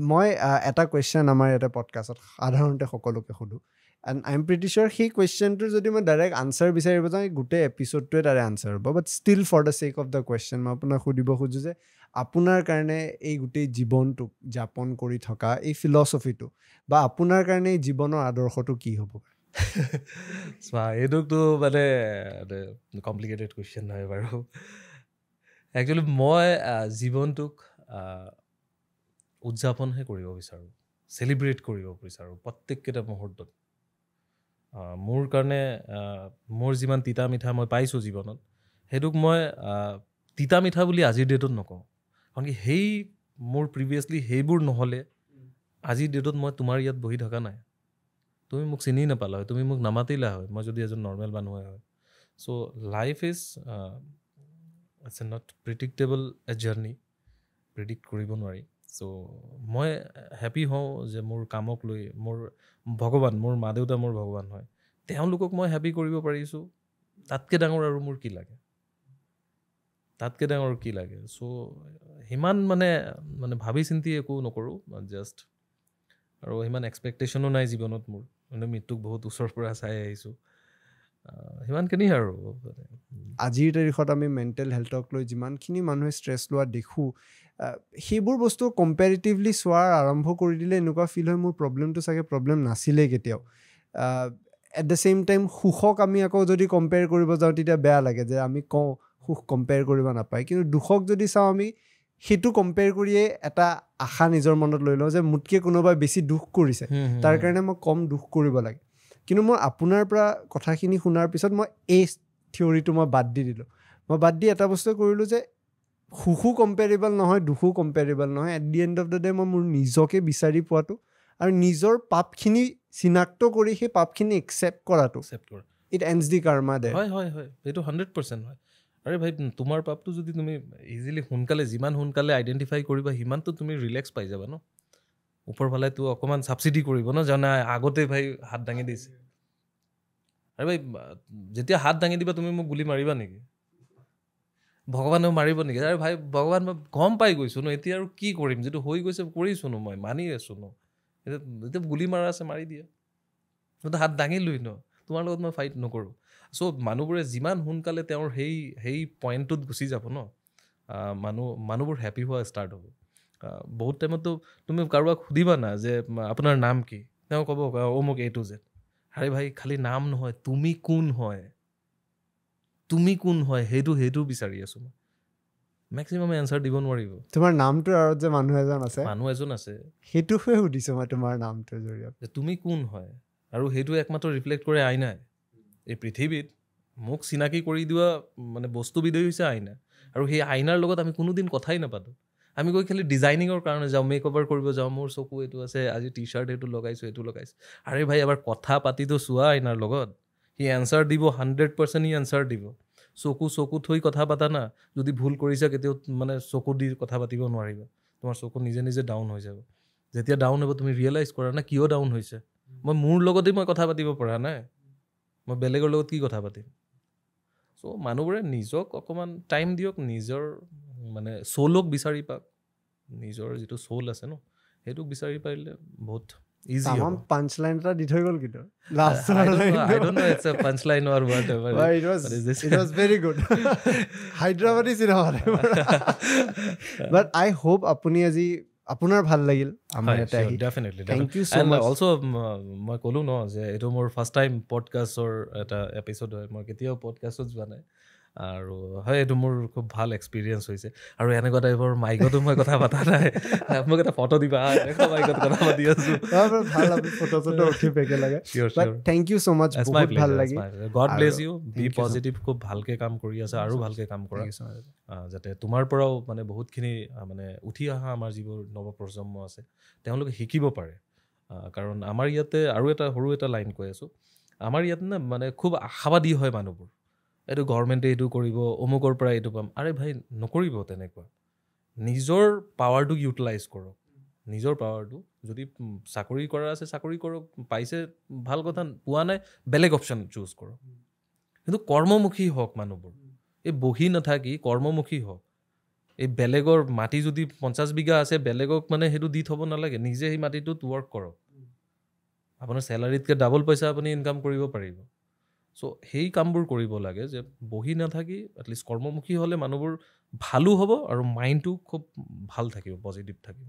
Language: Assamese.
মই এটা কুৱেশ্যন আমাৰ ইয়াতে পডকাষ্টত সাধাৰণতে সকলোকে সোধোঁ এণ্ড আই এম প্ৰিটি চিয়'ৰ সেই কুৱেশ্যনটোৰ যদি মই ডাইৰেক্ট আনচাৰ বিচাৰিব যাওঁ গোটেই এপিছ'ডটোৱে তাৰে আনচাৰ হ'ব but still for the check of the question মই আপোনাক সুধিব খোজোঁ যে আপোনাৰ কাৰণে এই গোটেই জীৱনটোক যাপন কৰি থকা এই ফিলচফিটো বা আপোনাৰ কাৰণে এই জীৱনৰ আদৰ্শটো কি হ'ব? এইটোতো মানে কমপ্লিকেটেড কুৱেশ্যন হয় বাৰু। একচুৱেলি মই জীৱনটোক উদযাপনহে কৰিব বিচাৰোঁ, চেলিব্ৰেট কৰিব বিচাৰোঁ প্ৰত্যেককেইটা মুহূৰ্তত। মোৰ কাৰণে মোৰ যিমান তিতা মিঠা মই পাইছোঁ জীৱনত, সেইটোক মই তিতা মিঠা বুলি আজিৰ ডেটত নকওঁ। কাৰণ কি সেই মোৰ প্ৰিভিয়াছলি সেইবোৰ নহ'লে আজিৰ ডেটত মই তোমাৰ ইয়াত বহি থকা নাই। তুমি মোক চিনি নাপালা হয়, তুমি মোক নামাতিলা হয়, মই যদি এজন নৰ্মেল মানুহে হয়। So' life is it's not predictable a journey, predict কৰিব নোৱাৰি। চ' মই হেপ্পী হওঁ যে মোৰ কামক লৈ মোৰ ভগৱান, মোৰ মা দেউতা মোৰ ভগৱান হয়, তেওঁলোকক মই হেপ্পী কৰিব পাৰিছোঁ। তাতকৈ ডাঙৰ আৰু মোৰ কি লাগে, তাতকৈ ডাঙৰ কি লাগে? চ' সিমান মানে ভাবি চিন্তি একো নকৰোঁ জাষ্ট। আৰু সিমান এক্সপেক্টেশ্যনো নাই জীৱনত মোৰ, মানে মৃত্যুক বহুত ওচৰৰ পৰা চাই আহিছোঁ, সিমানখিনি আৰু। আজিৰ তাৰিখত আমি মেণ্টেল হেল্থক লৈ যিমানখিনি মানুহে ষ্ট্ৰেছ লোৱা দেখোঁ, সেইবোৰ বস্তু কম্পেৰিটিভলি চোৱাৰ আৰম্ভ কৰি দিলে এনেকুৱা ফিল হয় মোৰ প্ৰব্লেমটো চাগে প্ৰব্লেম নাছিলেই কেতিয়াও। এট দ্য ছেইম টাইম সুখক আমি আকৌ যদি কম্পেয়াৰ কৰিব যাওঁ তেতিয়া বেয়া লাগে যে আমি কওঁ সুখ কম্পেয়াৰ কৰিব নাপায়, কিন্তু দুখক যদি চাওঁ আমি সেইটো কম্পেয়াৰ কৰিয়ে এটা আশা নিজৰ মনত লৈ লওঁ যে মোতকৈ কোনোবাই বেছি দুখ কৰিছে, তাৰ কাৰণে মই কম দুখ কৰিব লাগে। কিন্তু মই আপোনাৰ পৰা কথাখিনি শুনাৰ পিছত মই এই থিয়ৰিটো মই বাদ দি দিলোঁ। মই বাদ দি এটা বস্তু কৰিলোঁ যে সুখো কম্পেৰিবল নহয়, দুখো কম্পেৰিবল নহয়। At the end of the day মই মোৰ নিজকে বিচাৰি পোৱাটো আৰু নিজৰ পাপখিনি চিনাক্ত কৰি সেই পাপখিনি একচেপ্ট কৰাটো, ইট এণ্ডছ দি কাৰ্মা দে। হয় হয় হয়, সেইটো 100% হয়। আৰে ভাই, তোমাৰ পাপটো যদি তুমি ইজিলি সোনকালে, যিমান সোনকালে আইডেণ্টিফাই কৰিবা সিমানটো তুমি ৰিলেক্স পাই যাবা ন। ওপৰফালেতো অকণমান ছাবচিডি কৰিব ন, জানা আগতে ভাই হাত দাঙি দিছে। আৰে ভাই, যেতিয়া হাত দাঙি দিবা তুমি মোক গুলি মাৰিবা নেকি? ভগৱানেও মাৰিব নেকি? আৰে ভাই, ভগৱান মই গম পাই গৈছোঁ ন, এতিয়া আৰু কি কৰিম? যিটো হৈ গৈছে কৰিছোঁ ন, মই মানি আছোঁ ন। এতিয়া গুলি মাৰা আছে মাৰি দিয়া, কিন্তু হাত দাঙিলোই ন, তোমাৰ লগত মই ফাইট নকৰোঁ। চ' মানুহবোৰে যিমান সোনকালে তেওঁৰ সেই পইণ্টটোত গুচি যাব ন, মানুহবোৰ হেপ্পী হোৱা ষ্টাৰ্ট হ'ব। বহুত টাইমততো তুমি কাৰোবাক সুধিবা না যে আপোনাৰ নাম কি, তেওঁ ক'ব মোক A to Z। আৰে ভাই, খালি নাম নহয়, তুমি কোন হয়, তুমি কোন হয় সেইটো বিচাৰি আছোঁ মই। মেক্সিমাম এনচাৰ দিব নোৱাৰিব। তোমাৰ নামটোৰ আঁৰত যে মানুহ এজন আছে, সেইটোহে সুধিছোঁ মই তোমাৰ নামটোৰ জৰিয়তে, যে তুমি কোন হয়। আৰু সেইটো একমাত্ৰ ৰিফ্লেক্ট কৰে আইনাই। এই পৃথিৱীত মোক চিনাকি কৰি দিয়া মানে বস্তুবিধেই হৈছে আইনা। আৰু সেই আইনাৰ লগত আমি কোনোদিন কথাই নাপাতোঁ। আমি গৈ খালি ডিজাইনিঙৰ কাৰণে যাওঁ, মেক অভাৰ কৰিব যাওঁ, মোৰ চকু এইটো আছে, আজি টি চাৰ্ট এইটো লগাইছোঁ, এইটো লগাইছোঁ। আৰে ভাই, এবাৰ কথা পাতিতো চোৱা আইনাৰ লগত, সি এনচাৰ দিব, 100% সি এনচাৰ দিব। চকু থৈ কথা পাতা না, যদি ভুল কৰিছা কেতিয়াও মানে চকু দি কথা পাতিব নোৱাৰিবা। তোমাৰ চকু নিজে নিজে ডাউন হৈ যাব। যেতিয়া ডাউন হ'ব তুমি ৰিয়েলাইজ কৰা না কিয় ডাউন হৈছে। মই মোৰ লগতেই মই কথা পাতিব পৰা নাই, মই বেলেগৰ লগত কি কথা পাতিম? চ' মানুহবোৰে নিজক অকণমান টাইম দিয়ক, নিজৰ মানে চৌলক বিচাৰি পাওক। নিজৰ যিটো চৌল আছে ন, সেইটোক বিচাৰি পাৰিলে বহুত ইজি হ'ব। পাঞ্চ লাইন এটা দি থৈ গ'ল কিন্তু I don't know it's a punchline or whatever. It was very good. Hyderabadi cinema. But I hope আপুনি আজি আপোনাৰ ভাল লাগিল আমাৰ ইয়াতে আহি। Thank you so much. Also মই ক'লোঁ ন যে এইটো মোৰ ফাৰ্ষ্ট টাইম পডকাষ্টৰ এটা এপিছড হয়, মই কেতিয়াও পডকাষ্টত যোৱা নাই। আৰু হয়, এইটো মোৰ খুব ভাল এক্সপিৰিয়েঞ্চ হৈছে। আৰু এনেকুৱা টাইপৰ মাইকতো মই কথা পতা নাই। মোক এটা ফটো দিবা, মাইকত কথা পাতি আছোঁ। ভাল, আপুনি ফটো চটো উঠি পেকে লাগে। থেংক ইউ ছ' মাছ, বহুত ভাল লাগিল। God bless you, be positive, খুব ভালকৈ কাম কৰি আছে আৰু ভালকৈ কাম কৰা, যাতে তোমাৰ পৰাও মানে বহুতখিনি মানে উঠি অহা আমাৰ যিবোৰ নৱপ্ৰজন্ম আছে তেওঁলোকে শিকিব পাৰে। কাৰণ আমাৰ ইয়াতে আৰু এটা সৰু এটা লাইন কৈ আছোঁ, আমাৰ ইয়াত না মানে খুব আশাবাদী হয় মানুহবোৰ। এইটো গভৰ্ণমেণ্টে এইটো কৰিব, অমুকৰ পৰা এইটো পাম। আৰে ভাই, নকৰিব তেনেকুৱা। নিজৰ পাৱাৰটোক ইউটিলাইজ কৰক, নিজৰ পাৱাৰটো। যদি চাকৰি কৰা আছে চাকৰি কৰক, পাইছে ভাল কথা, পোৱা নাই বেলেগ অপশ্যন চুজ কৰক। কিন্তু কৰ্মমুখী হওক মানুহবোৰ, এই বহি নাথাকি কৰ্মমুখী হওক। এই বেলেগৰ মাটি যদি 50 বিঘা আছে বেলেগক মানে সেইটো দি থ'ব নালাগে, নিজে সেই মাটিটোত ৱৰ্ক কৰক, আপোনাৰ চেলাৰীতকৈ ডাবল পইচা আপুনি ইনকাম কৰিব পাৰিব। চ' সেই কামবোৰ কৰিব লাগে, যে বহি নাথাকি এটলিষ্ট কৰ্মমুখী হ'লে মানুহবোৰ ভালো হ'ব আৰু মাইণ্ডটো খুব ভাল থাকিব, পজিটিভ থাকিব।